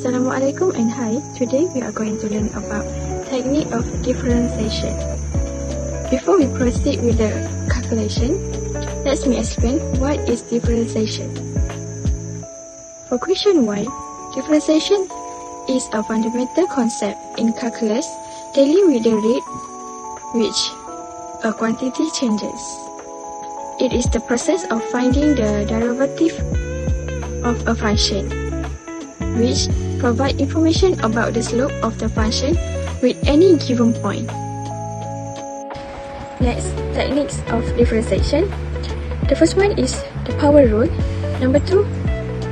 Assalamualaikum and hi. Today we are going to learn about technique of differentiation. Before we proceed with the calculation, let me explain what is differentiation. For question 1, differentiation is a fundamental concept in calculus dealing with the rate which a quantity changes. It is the process of finding the derivative of a function, which provide information about the slope of the function with any given point. Next, techniques of differentiation. The first one is the power rule. Number 2,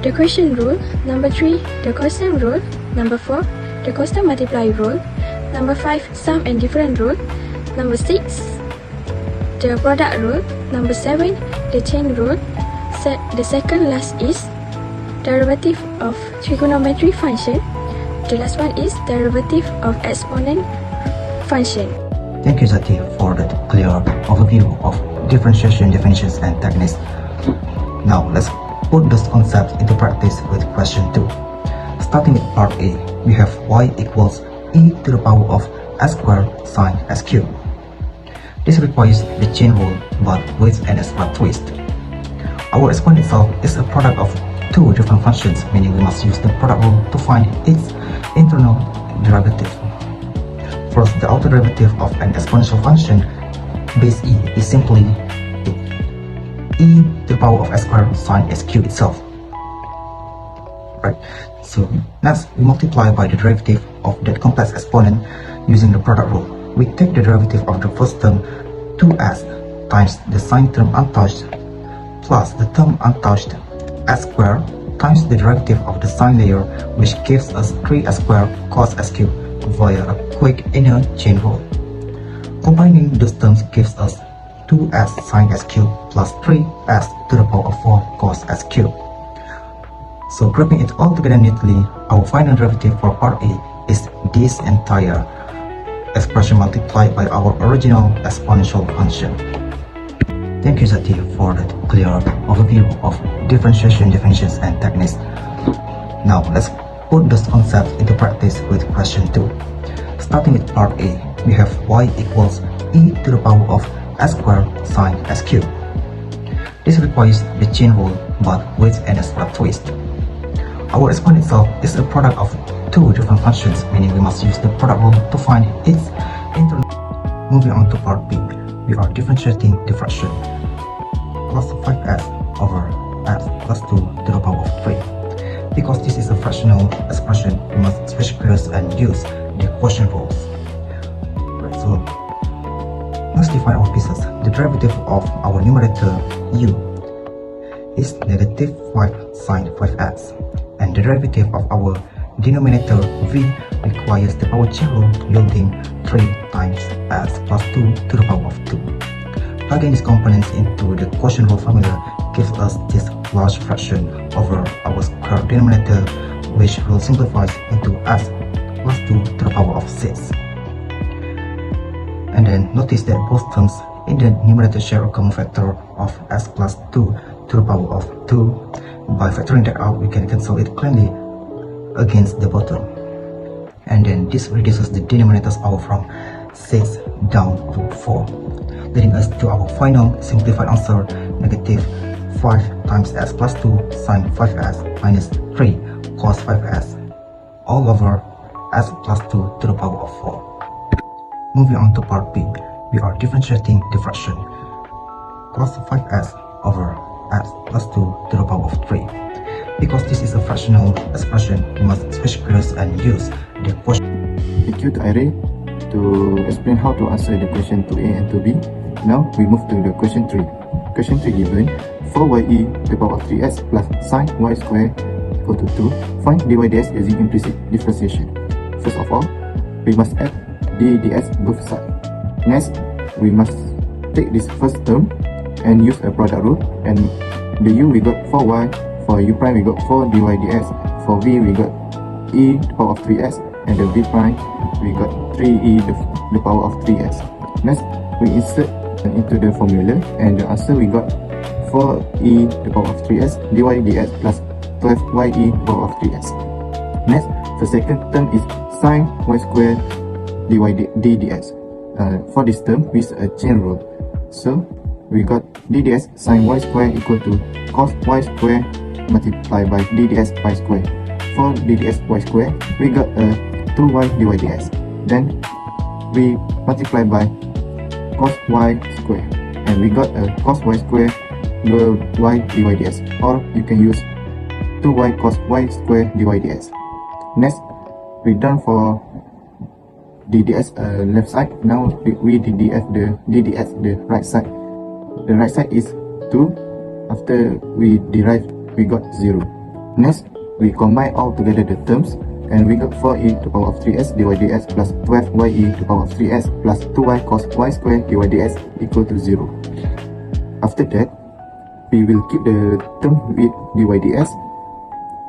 the quotient rule. Number 3, the constant rule. Number 4, the constant multiply rule. Number 5, sum and difference rule. Number 6, the product rule. Number 7, the chain rule. The second last is derivative of trigonometry function. The last one is derivative of exponent function. Thank you, Zati, for that clear overview of differentiation definitions and techniques. Now, let's put those concepts into practice with question 2. Starting with part A, we have y equals e to the power of s squared sine s cubed. This requires the chain rule, but with an extra twist. Our exponent itself is a product of two different functions, meaning we must use the product rule to find its internal derivative. First, the outer derivative of an exponential function, base e, is simply e to the power of s squared sine s cubed itself. Right. So next, we multiply by the derivative of that complex exponent using the product rule. We take the derivative of the first term, 2s times the sine term untouched plus the term untouched s squared times the derivative of the sine layer, which gives us 3s squared cos s cubed via a quick inner chain rule. Combining those terms gives us 2s sine s cubed plus 3s to the power of 4 cos s cubed. So grouping it all together neatly, our final derivative for part A is this entire expression multiplied by our original exponential function. Thank you, Zati, for that clear overview of differentiation definitions and techniques. Now, let's put those concepts into practice with question 2. Starting with part A, we have y equals e to the power of s squared sine s cubed. This requires the chain rule, but with an extra twist. Our exponent itself is a product of two different functions, meaning we must use the product rule to find its internal. Moving on to part B, we are differentiating the fraction plus 5s over s plus 2 to the power of 3. Because this is a fractional expression, we must switch gears and use the quotient rules. Right, so let's define our pieces. The derivative of our numerator u is negative 5 sine 5s, and the derivative of our denominator v requires the power chain rule, yielding 3 times s plus 2 to the power of 2. Plugging these components into the quotient rule formula gives us this large fraction over our square denominator, which will simplify into s plus 2 to the power of 6. And then notice that both terms in the numerator share a common factor of s plus 2 to the power of 2. By factoring that out, we can cancel it cleanly against the bottom, and then this reduces the denominator's power from 6 down to 4, leading us to our final simplified answer, negative 5 times s plus 2 sine 5s minus 3 cos 5s all over s plus 2 to the power of 4. Moving on to part B, we are differentiating the fraction cos 5s over s plus 2 to the power of 3. Because this is a fractional expression, we must switch gears and use the quotient. Thank you to Irene to explain how to answer the question 2A and 2B. Now we move to the question 3. Question 3 given 4ye to the power of 3s plus sine y squared equal to 2. Find dy ds using implicit differentiation. First of all, we must add d ds both sides. Next, we must take this first term and use a product rule, and the u we got 4y. For u prime we got 4 dy ds, for v we got e to the power of 3s, and the v prime we got 3e to the power of 3s. Next, we insert into the formula, and the answer we got 4e to the power of 3s dy ds plus 12ye to the power of 3s. Next, The second term is sine y square dy ds. For this term, we use a chain rule. So we got d ds sine y square equal to cos y square multiplied by d ds y square. For d ds y square, we got a 2y dy ds. Then we multiply by cos y square, and we got a cos y square y dy ds, or you can use 2y cos y square dy ds. Next, we done for DDS left side. Now we DDS the right side. The right side is 2. After we derive, we got 0. Next, we combine all together the terms, and we got 4e to the power of 3s dy ds plus 12ye to the power of 3s plus 2y cos y square dy ds equal to 0. After that, we will keep the term with dy ds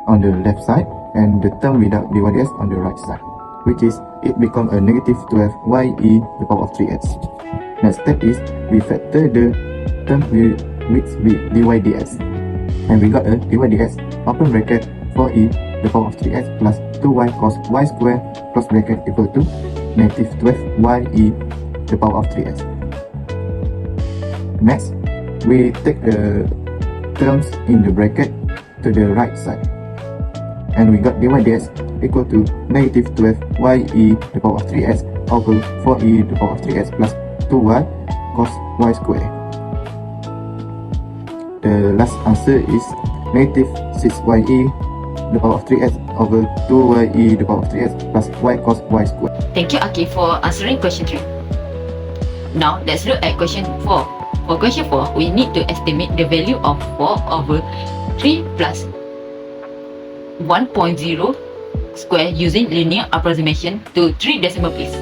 on the left side and the term without dy ds on the right side, which is it become a negative 12ye to the power of 3s. Next step is we factor the term with dy ds, and we got a dy ds open bracket 4e to the power of 3s plus 2y cos y square close bracket equal to negative 12ye to the power of 3s. Next, we take the terms in the bracket to the right side, and we got dy ds equal to negative 12ye to the power of 3s over 4e to the power of 3s plus 2y cos y square. The last answer is negative 6ye to the power of 3s over 2ye to the power of 3s plus y cos y square. Thank you, Aki, for answering question 3. Now, let's look at question 4. For question 4, we need to estimate the value of 4 over 3 plus 1.0 square using linear approximation to 3 decimal place.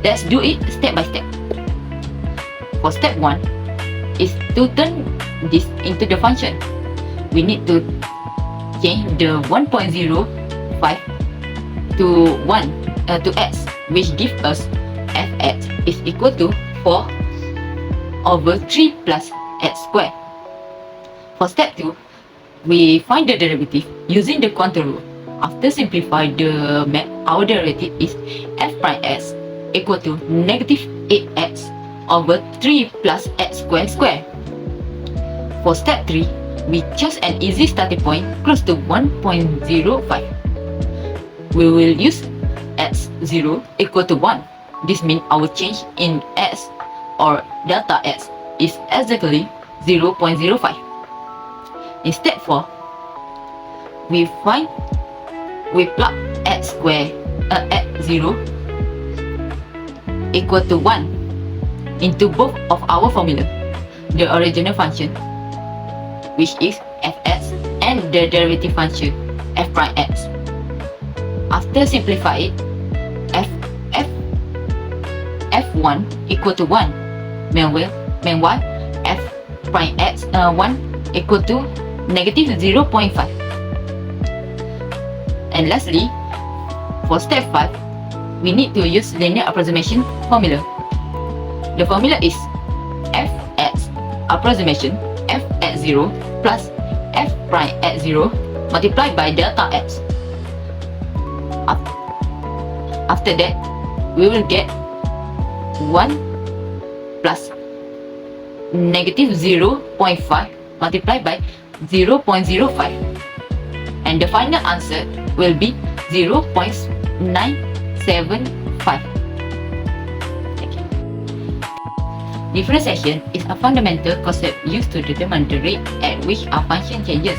Let's do it step by step. For step 1 is to turn this into the function. We need to change the 1.05 to 1 to x, which gives us fx is equal to 4 over 3 plus x squared. For step 2, we find the derivative using the quantum rule. After simplifying the math, our derivative is f prime x equal to negative 8x over 3 plus x square. For step 3, we choose an easy starting point close to 1.05. We will use x0 equal to 1. This means our change in x or delta x is exactly 0.05. In step 4, we plug x square x0 equal to 1 into both of our formula, the original function, which is fx, and the derivative function f prime x. After simplify it, f1 equal to 1, meanwhile f prime x 1 equal to negative 0.5. And lastly, for step 5, we need to use linear approximation formula. The formula is fx approximation f at 0 plus f prime at 0 multiplied by delta x. After that, we will get 1 plus negative 0.5 multiplied by 0.05, and the final answer will be 0.975. Thank you. Differentiation is a fundamental concept used to determine the rate at which a function changes.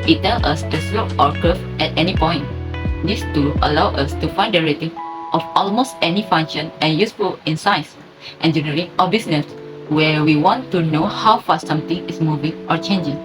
It tells us the slope or curve at any point. This tool allows us to find the rating of almost any function and useful in science, engineering, or business, where we want to know how fast something is moving or changing.